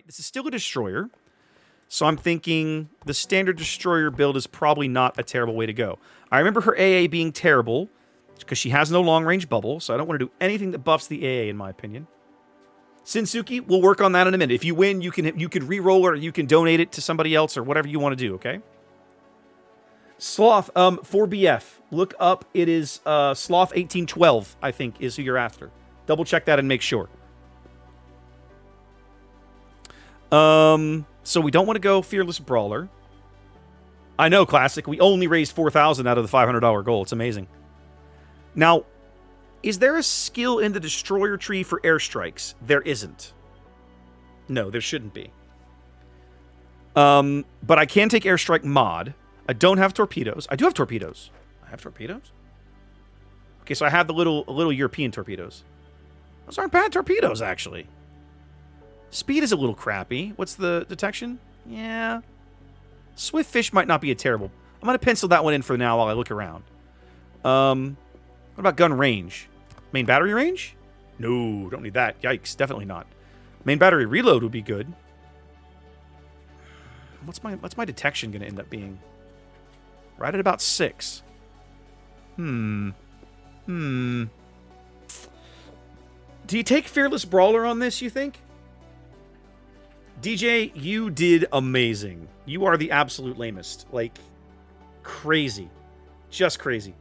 This is still a destroyer. So I'm thinking the standard destroyer build is probably not a terrible way to go. I remember her AA being terrible because she has no long-range bubble, so I don't want to do anything that buffs the AA, in my opinion. Sinsuki, we'll work on that in a minute. If you win, you can re-roll or you can donate it to somebody else or whatever you want to do, okay? Sloth, 4BF. Look up, it is Sloth 1812, I think, is who you're after. Double check that and make sure. So we don't want to go Fearless Brawler. I know, Classic. We only raised 4,000 out of the $500 goal. It's amazing. Now, is there a skill in the Destroyer tree for airstrikes? There isn't. No, there shouldn't be. But I can take airstrike mod. I don't have torpedoes. I do have torpedoes. I have torpedoes? Okay, so I have the little European torpedoes. Those aren't bad torpedoes, actually. Speed is a little crappy. What's the detection? Yeah. Swift fish might not be a terrible... I'm going to pencil that one in for now while I look around. What about gun range? Main battery range? No, don't need that. Yikes, definitely not. Main battery reload would be good. What's my detection going to end up being? Right at about 6. Do you take Fearless Brawler on this, you think? DJ, you did amazing. You are the absolute lamest. Like, crazy. Just crazy.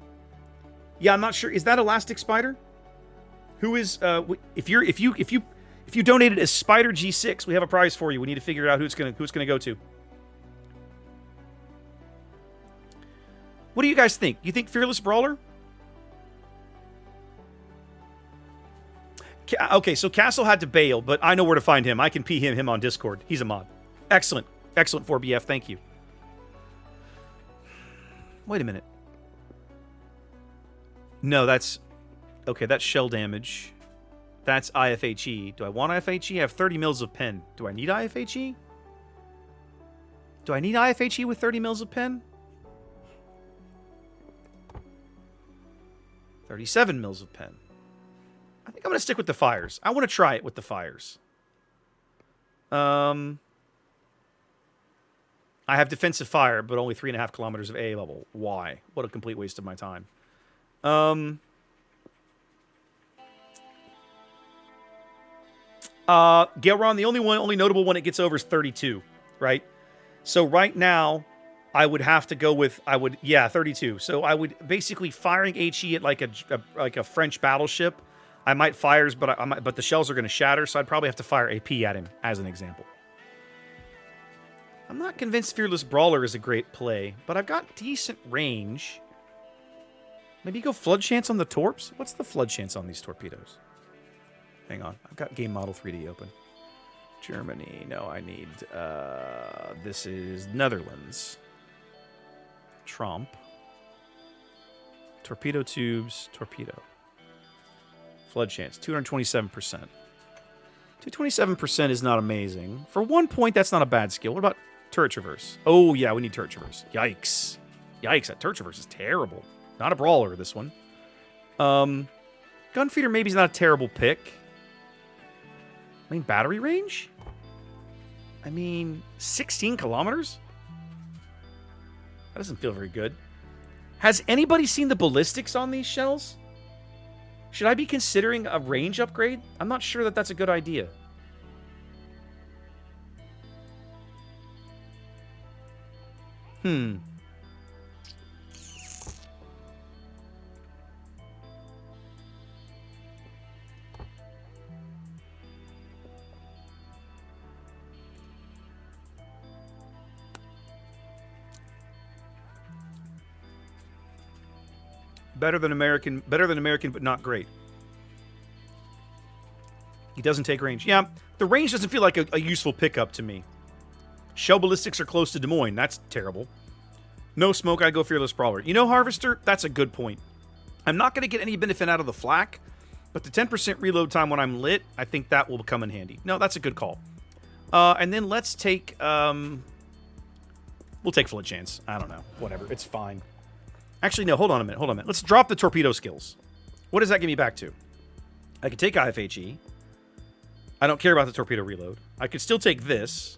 Yeah, I'm not sure. Is that Elastic Spider? Who is if you donated as Spider G6, we have a prize for you. We need to figure out who it's gonna go to. What do you guys think? You think Fearless Brawler? Okay, so Castle had to bail, but I know where to find him. I can P him on Discord. He's a mod. Excellent. Excellent 4BF. Thank you. Wait a minute. No, that's... Okay, that's shell damage. That's IFHE. Do I want IFHE? I have 30 mils of pen. Do I need IFHE? Do I need IFHE with 30 mils of pen? 37 mils of pen. I think I'm going to stick with the fires. I want to try it with the fires. I have defensive fire, but only 3.5 kilometers of AA level. Why? What a complete waste of my time. Gailron, the only notable one it gets over is 32, right? So right now, I would have to go with 32. So I would basically firing HE at like a French battleship. I might fires, but the shells are going to shatter, so I'd probably have to fire AP at him as an example. I'm not convinced Fearless Brawler is a great play, but I've got decent range. Maybe go Flood Chance on the Torps? What's the Flood Chance on these torpedoes? Hang on. I've got Game Model 3D open. Germany. No, I need... this is Netherlands. Tromp. Torpedo tubes. Torpedo. Flood Chance. 227%. 227% is not amazing. For 1 point, that's not a bad skill. What about Turret Traverse? Oh, yeah, we need Turret Traverse. Yikes. Yikes, that Turret Traverse is terrible. Not a brawler, this one. Gunfeeder maybe is not a terrible pick. I mean, battery range? I mean, 16 kilometers? That doesn't feel very good. Has anybody seen the ballistics on these shells? Should I be considering a range upgrade? I'm not sure that that's a good idea. Better than American, but not great. He doesn't take range. Yeah, the range doesn't feel like a useful pickup to me. Shell ballistics are close to Des Moines. That's terrible. No smoke, I'd go Fearless Brawler. You know, Harvester, that's a good point. I'm not going to get any benefit out of the flak, but the 10% reload time when I'm lit, I think that will come in handy. No, that's a good call. And then let's take... we'll take Flood Chance. I don't know. Whatever. It's fine. Actually, no, hold on a minute. Let's drop the torpedo skills. What does that get me back to? I could take IFHE. I don't care about the torpedo reload. I could still take this.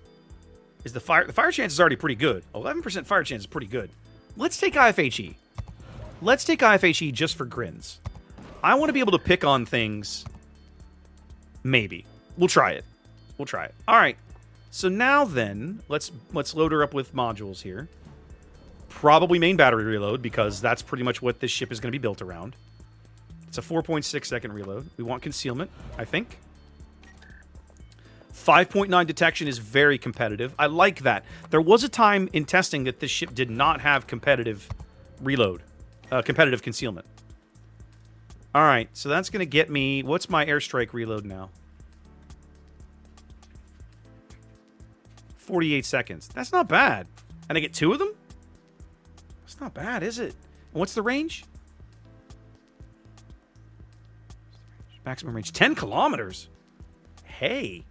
The fire chance is already pretty good. 11% fire chance is pretty good. Let's take IFHE. Let's take IFHE just for grins. I want to be able to pick on things. Maybe. We'll try it. We'll try it. All right. So now then, let's load her up with modules here. Probably main battery reload, because that's pretty much what this ship is going to be built around. It's a 4.6 second reload. We want concealment, I think. 5.9 detection is very competitive. I like that. There was a time in testing that this ship did not have competitive reload, competitive concealment. All right, so that's going to get me... What's my airstrike reload now? 48 seconds. That's not bad. And I get 2 of them? That's not bad, is it? And what's the range? Maximum range. 10 kilometers. Hey,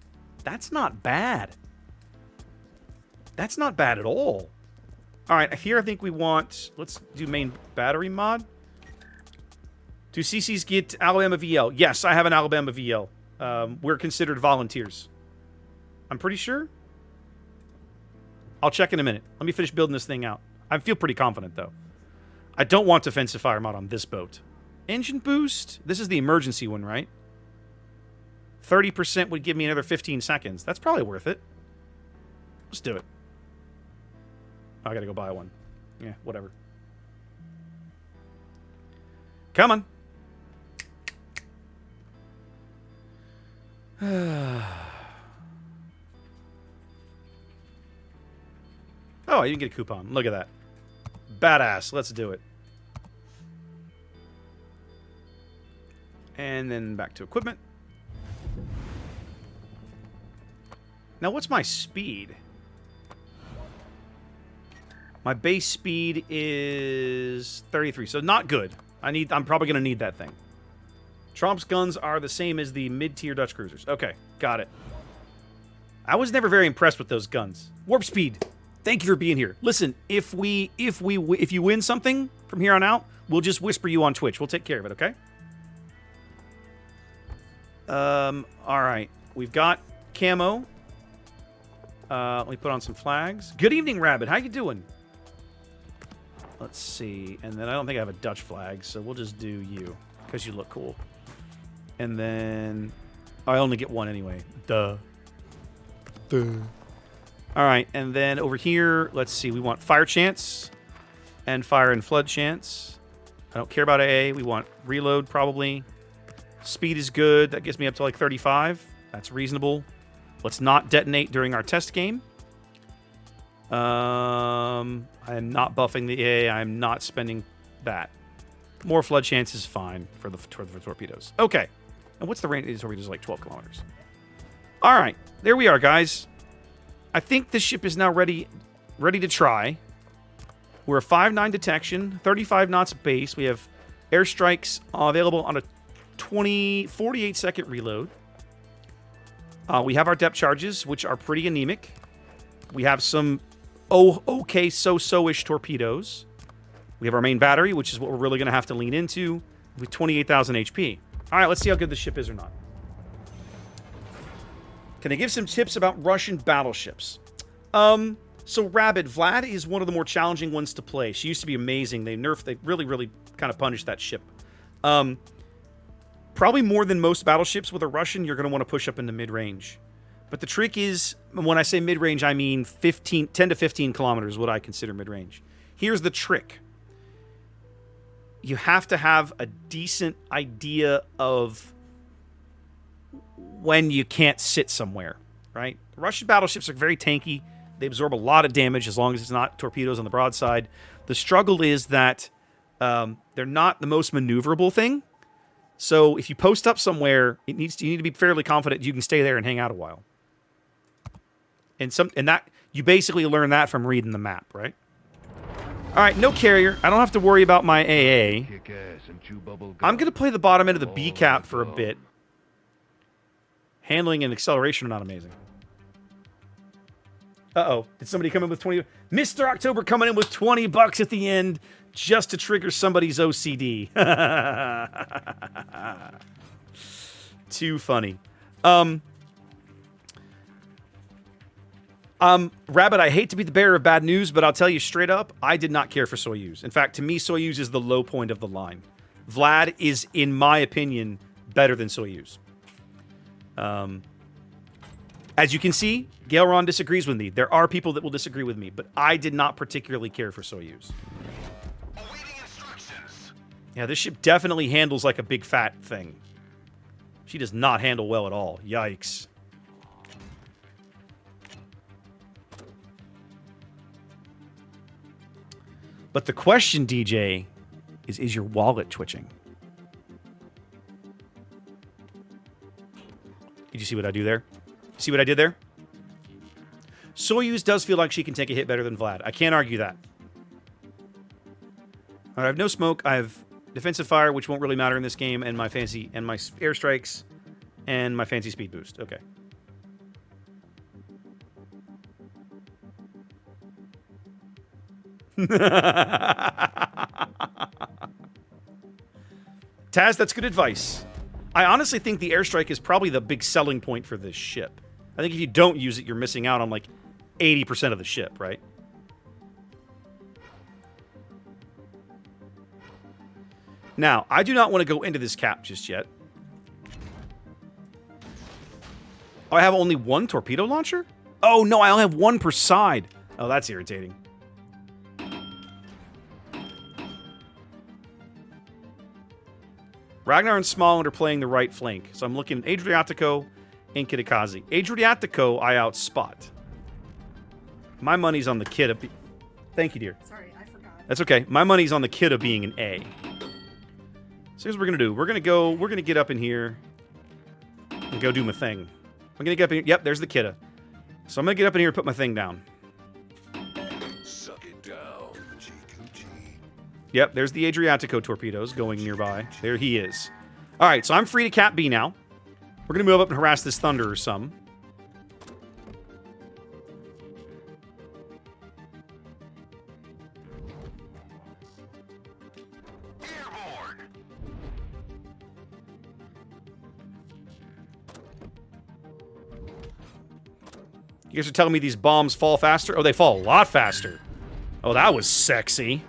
that's not bad. That's not bad at all. All right, here I think we want... Let's do main battery mod. Do CCs get Alabama VL? Yes, I have an Alabama VL. We're considered volunteers. I'm pretty sure. I'll check in a minute. Let me finish building this thing out. I feel pretty confident, though. I don't want defensive fire mod on this boat. Engine boost? This is the emergency one, right? 30% would give me another 15 seconds. That's probably worth it. Let's do it. Oh, I gotta go buy one. Yeah, whatever. Come on. Oh, I didn't get a coupon. Look at that. Badass. Let's do it. And then back to equipment. Now, what's my speed? My base speed is 33, so not good. I'm probably going to need that thing. Tromp's guns are the same as the mid-tier Dutch cruisers. Okay, got it. I was never very impressed with those guns. Warp speed. Thank you for being here. Listen, if you win something from here on out, we'll just whisper you on Twitch. We'll take care of it, okay? All right. We've got camo. Let me put on some flags. Good evening, Rabbit. How you doing? Let's see. And then I don't think I have a Dutch flag, so we'll just do you, because you look cool. And then... I only get one anyway. Duh. All right, and then over here, let's see. We want fire chance and fire and flood chance. I don't care about AA. We want reload, probably. Speed is good. That gets me up to like 35. That's reasonable. Let's not detonate during our test game. I am not buffing the AA. I am not spending that. More flood chance is fine for the torpedoes. Okay. And what's the range of these torpedoes? Like 12 kilometers. All right. There we are, guys. I think this ship is now ready to try. We're a 5.9 detection, 35 knots base. We have airstrikes available on a 48 second reload. We have our depth charges, which are pretty anemic. We have some okay so-so-ish torpedoes. We have our main battery, which is what we're really going to have to lean into, with 28,000 HP. All right, let's see how good the ship is or not. Can I give some tips about Russian battleships? So Rabbit, Vlad is one of the more challenging ones to play. She used to be amazing. They really kind of punished that ship. Probably more than most battleships with a Russian, you're going to want to push up into mid-range. But the trick is, when I say mid-range, I mean 10 to 15 kilometers is what I consider mid-range. Here's the trick. You have to have a decent idea of when you can't sit somewhere, right? Russian battleships are very tanky. They absorb a lot of damage as long as it's not torpedoes on the broadside. The struggle is that they're not the most maneuverable thing. So if you post up somewhere, you need to be fairly confident you can stay there and hang out a while. And that you basically learn that from reading the map, right? All right, no carrier. I don't have to worry about my AA. I'm going to play the bottom end of the B cap for a bit. Handling and acceleration are not amazing. Uh-oh. Did somebody come in with 20? Mr. October coming in with 20 bucks at the end just to trigger somebody's OCD. Too funny. Rabbit, I hate to be the bearer of bad news, but I'll tell you straight up, I did not care for Soyuz. In fact, to me, Soyuz is the low point of the line. Vlad is, in my opinion, better than Soyuz. As you can see, Galeron disagrees with me. There are people that will disagree with me, but I did not particularly care for Soyuz. Yeah, this ship definitely handles like a big fat thing. She does not handle well at all. Yikes. But the question, DJ, is your wallet twitching? Did you see what I do there? See what I did there? Soyuz does feel like she can take a hit better than Vlad. I can't argue that. All right, I have no smoke. I have defensive fire, which won't really matter in this game, and my fancy and my airstrikes and my fancy speed boost. Okay. Taz, that's good advice. I honestly think the airstrike is probably the big selling point for this ship. I think if you don't use it, you're missing out on like 80% of the ship, right? Now, I do not want to go into this cap just yet. Oh, I have only one torpedo launcher? Oh, no, I only have one per side. Oh, that's irritating. Ragnar and Smallland are playing the right flank. So I'm looking at Adriatico and Kitakazi. Adriatico, I outspot. My money's on the Kita. Thank you, dear. Sorry, I forgot. That's okay. My money's on the Kita being an A. So here's what we're gonna do. We're gonna get up in here and go do my thing. I'm gonna get up in here. Yep, there's the Kita. So I'm gonna get up in here and put my thing down. Suck it down, GQG. Yep, there's the Adriatico torpedoes going nearby. There he is. All right, so I'm free to cap B now. We're gonna move up and harass this Thunder or some. You guys are telling me these bombs fall faster? Oh, they fall a lot faster. Oh, that was sexy.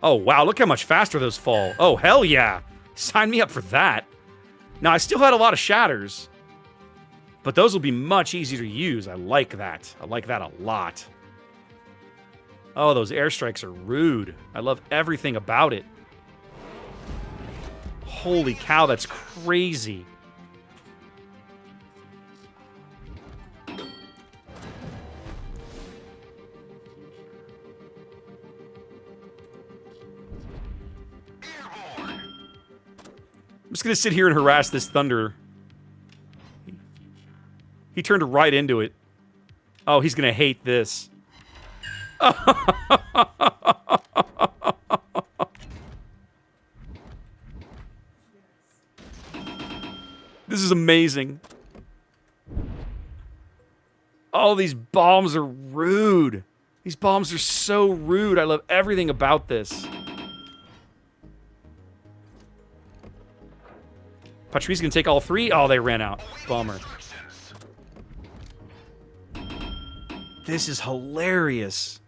Oh, wow, look how much faster those fall. Oh, hell yeah. Sign me up for that. Now, I still had a lot of shatters, but those will be much easier to use. I like that. I like that a lot. Oh, those airstrikes are rude. I love everything about it. Holy cow, that's crazy. I'm just going to sit here and harass this Thunder. He turned right into it. Oh, he's going to hate this. This is amazing. Oh, these bombs are rude. These bombs are so rude. I love everything about this. Patrice's gonna take all three? Oh, they ran out. Bummer. This is hilarious.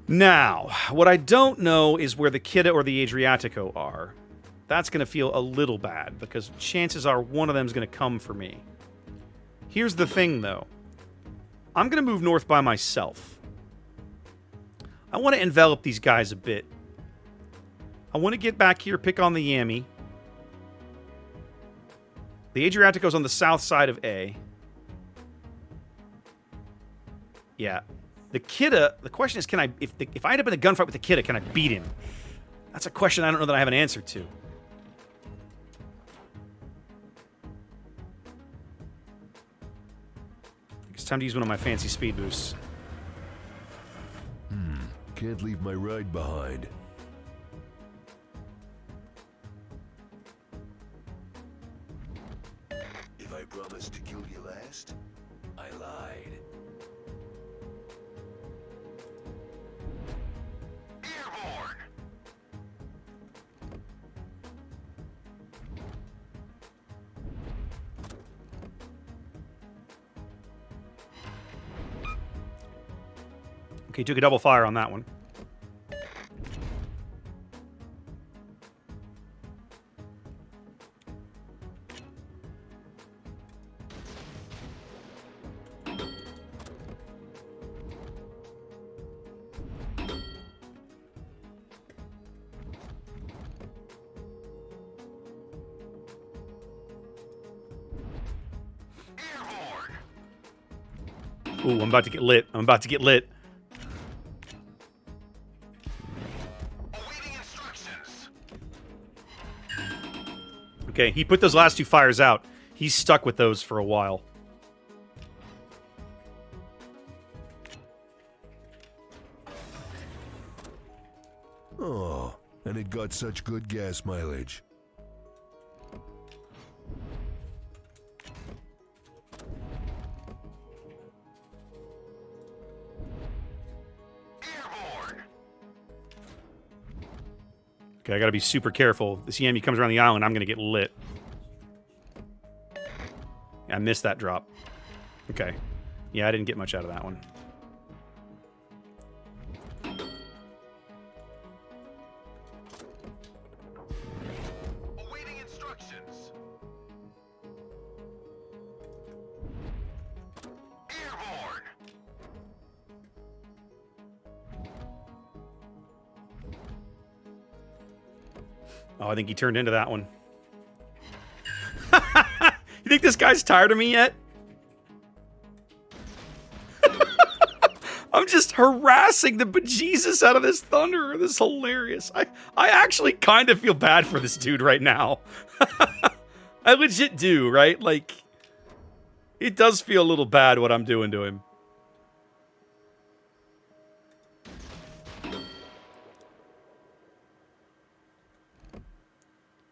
Now, what I don't know is where the Kita or the Adriatico are. That's gonna feel a little bad, because chances are one of them is gonna come for me. Here's the thing, though. I'm going to move north by myself. I want to envelop these guys a bit. I want to get back here, pick on the Yami. The Adriatico's on the south side of A. Yeah. The Kita, the question is, can I, if I end up in a gunfight with the Kita, can I beat him? That's a question I don't know that I have an answer to. It's time to use one of my fancy speed boosts. Can't leave my ride behind. us to kill you last? I lied. Airborne! Okay, took a double fire on that one. Ooh, I'm about to get lit. I'm about to get lit. Awaiting instructions. Okay, he put those last 2 fires out. He's stuck with those for a while. Oh, and it got such good gas mileage. Airborne! Okay, I gotta be super careful. This enemy comes around the island, I'm gonna get lit. I missed that drop. Okay. Yeah, I didn't get much out of that one. Awaiting instructions. Airborne! Oh, I think he turned into that one. You think this guy's tired of me yet? I'm just harassing the bejesus out of this Thunderer. This is hilarious. I actually kind of feel bad for this dude right now. I legit do, right? Like, it does feel a little bad what I'm doing to him.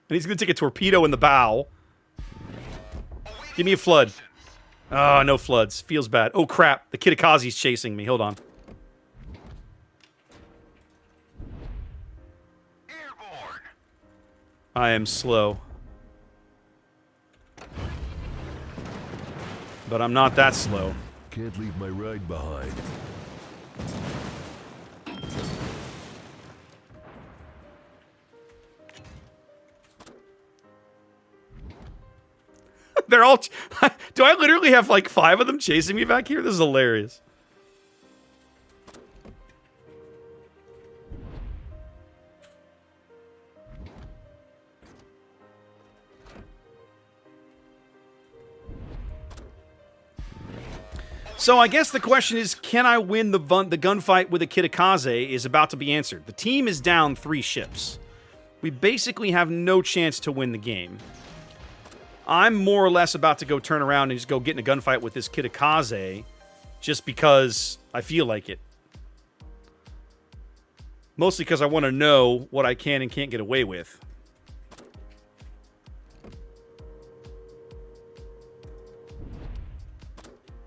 And he's going to take a torpedo in the bow. Give me a flood. Oh, no floods. Feels bad. Oh, crap. The Kitakaze's chasing me. Hold on. Airborne! I am slow. But I'm not that slow. Can't leave my ride behind. They're all... Do I literally have like 5 of them chasing me back here? This is hilarious. So I guess the question is, can I win the gunfight with a Kitakaze is about to be answered. The team is down 3 ships. We basically have no chance to win the game. I'm more or less about to go turn around and just go get in a gunfight with this Kitakaze just because I feel like it. Mostly because I want to know what I can and can't get away with.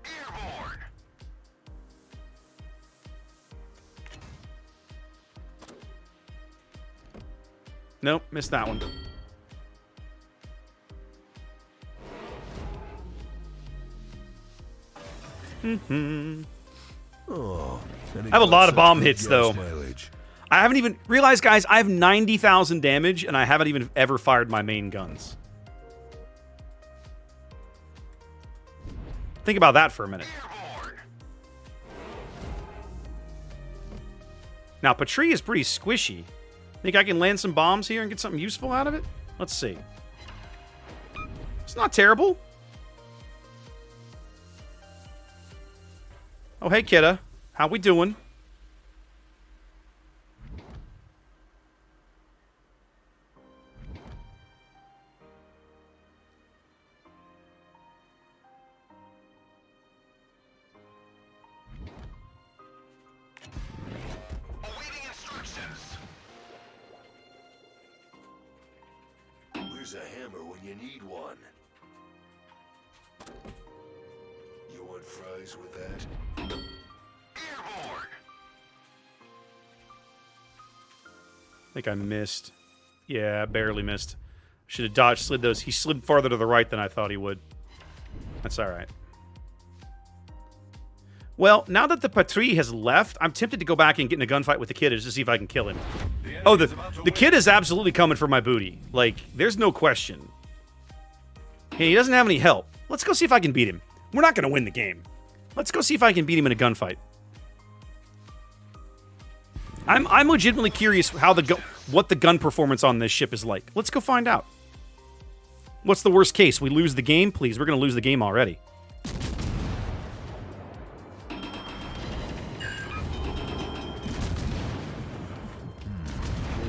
Airborne! Nope, missed that one. Oh, and it I have a got lot of such bomb good hits, gas though. mileage. I haven't even realized, guys, I have 90,000 damage, and I haven't even ever fired my main guns. Think about that for a minute. Airborne! Now, Patrie is pretty squishy. Think I can land some bombs here and get something useful out of it? Let's see. It's not terrible. Oh, hey, kidda. How we doing? Awaiting instructions. Where's a hammer when you need one? fries with that? Airborne. I think I missed. Yeah, barely missed. Should have dodged, slid those. He slid farther to the right than I thought he would. That's all right. Well, now that the patrie has left, I'm tempted to go back and get in a gunfight with the kid just to see if I can kill him. Oh, the kid is absolutely coming for my booty. Like, there's no question. Hey, he doesn't have any help. Let's go see if I can beat him. We're not going to win the game. Let's go see if I can beat him in a gunfight. I'm legitimately curious how what the gun performance on this ship is like. Let's go find out. What's the worst case? We lose the game? Please, we're going to lose the game already. Can't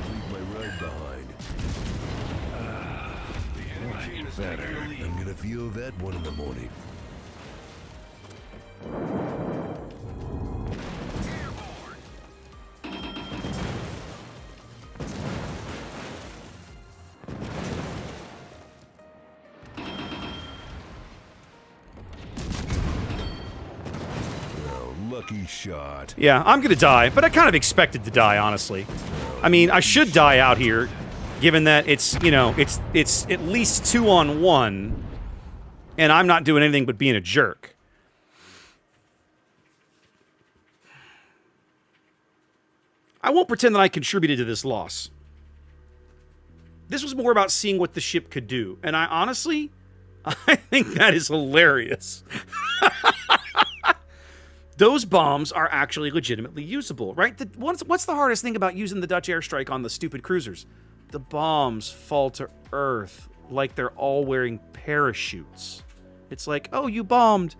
leave my ride behind. Much better. I'm gonna feel that one in the morning. Lucky shot. Yeah, I'm going to die, but I kind of expected to die, honestly. I mean, I should die out here, given that it's, you know, it's at least 2-on-1, and I'm not doing anything but being a jerk. I won't pretend that I contributed to this loss. This was more about seeing what the ship could do, and I honestly, I think that is hilarious. Those bombs are actually legitimately usable, right? What's the hardest thing about using the Dutch airstrike on the stupid cruisers? The bombs fall to Earth like they're all wearing parachutes. It's like, oh, you bombed.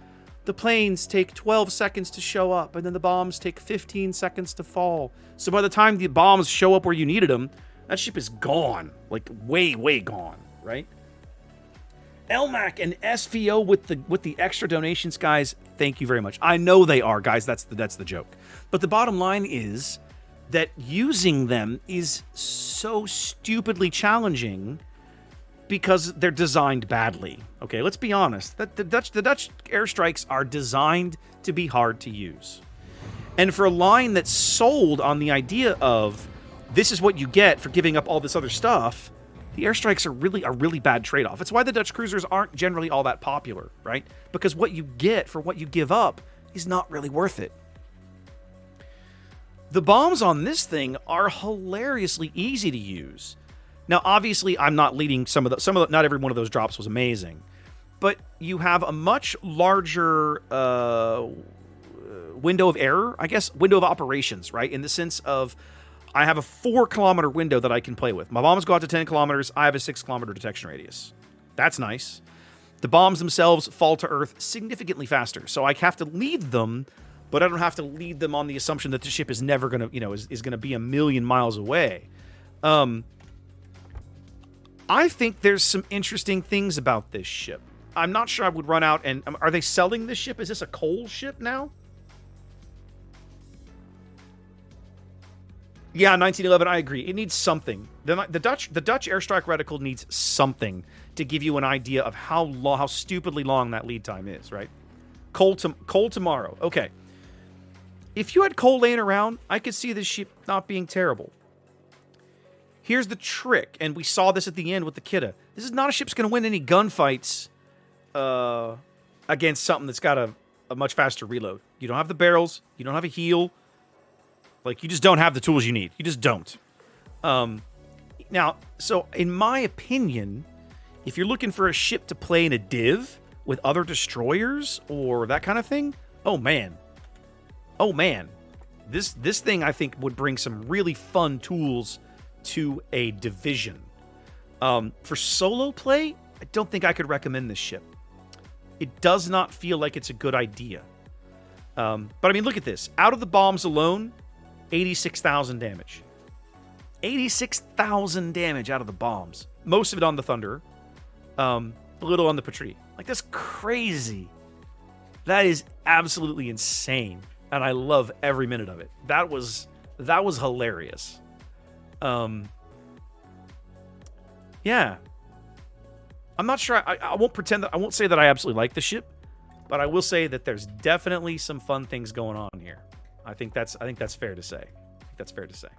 The planes take 12 seconds to show up, and then the bombs take 15 seconds to fall. So by the time the bombs show up where you needed them, that ship is gone. Like, way, way gone, right? LMAC and SVO with the extra donations, guys. Thank you very much. I know they are, guys. That's the joke. But the bottom line is that using them is so stupidly challenging because they're designed badly. Okay, let's be honest. The Dutch airstrikes are designed to be hard to use. And for a line that's sold on the idea of this is what you get for giving up all this other stuff, the airstrikes are a really bad trade-off. It's why the Dutch cruisers aren't generally all that popular, right? Because what you get for what you give up is not really worth it. The bombs on this thing are hilariously easy to use. Now, obviously, I'm not leading not every one of those drops was amazing, but you have a much larger window of error, I guess, window of operations, right? In the sense of I have a 4-kilometer window that I can play with. My bombs go out to 10 kilometers. I have a 6-kilometer detection radius. That's nice. The bombs themselves fall to Earth significantly faster, so I have to lead them, but I don't have to lead them on the assumption that the ship is never going to, is going to be a million miles away. I think there's some interesting things about this ship. I'm not sure I would run out and... Are they selling this ship? Is this a coal ship now? Yeah, 1911, I agree. It needs something. The Dutch airstrike reticle needs something to give you an idea of how stupidly long that lead time is, right? Coal tomorrow. Okay. If you had coal laying around, I could see this ship not being terrible. Here's the trick, and we saw this at the end with the Kidda. This is not a ship that's going to win any gunfights against something that's got a much faster reload. You don't have the barrels. You don't have a heal. Like, you just don't have the tools you need. You just don't. Now, so in my opinion, if you're looking for a ship to play in a div with other destroyers or that kind of thing, oh man. This thing, I think, would bring some really fun tools to a division. For solo play, I don't think I could recommend this ship. It does not feel like it's a good idea. But I mean, look at this. Out of the bombs alone, 86,000 damage. 86,000 damage out of the bombs. Most of it on the Thunder. A little on the Patrie. Like, that's crazy. That is absolutely insane. And I love every minute of it. That was hilarious. Yeah. I'm not sure. I won't pretend that I won't say that I absolutely like the ship, But I will say that there's definitely some fun things going on here. I think that's fair to say. That's fair to say.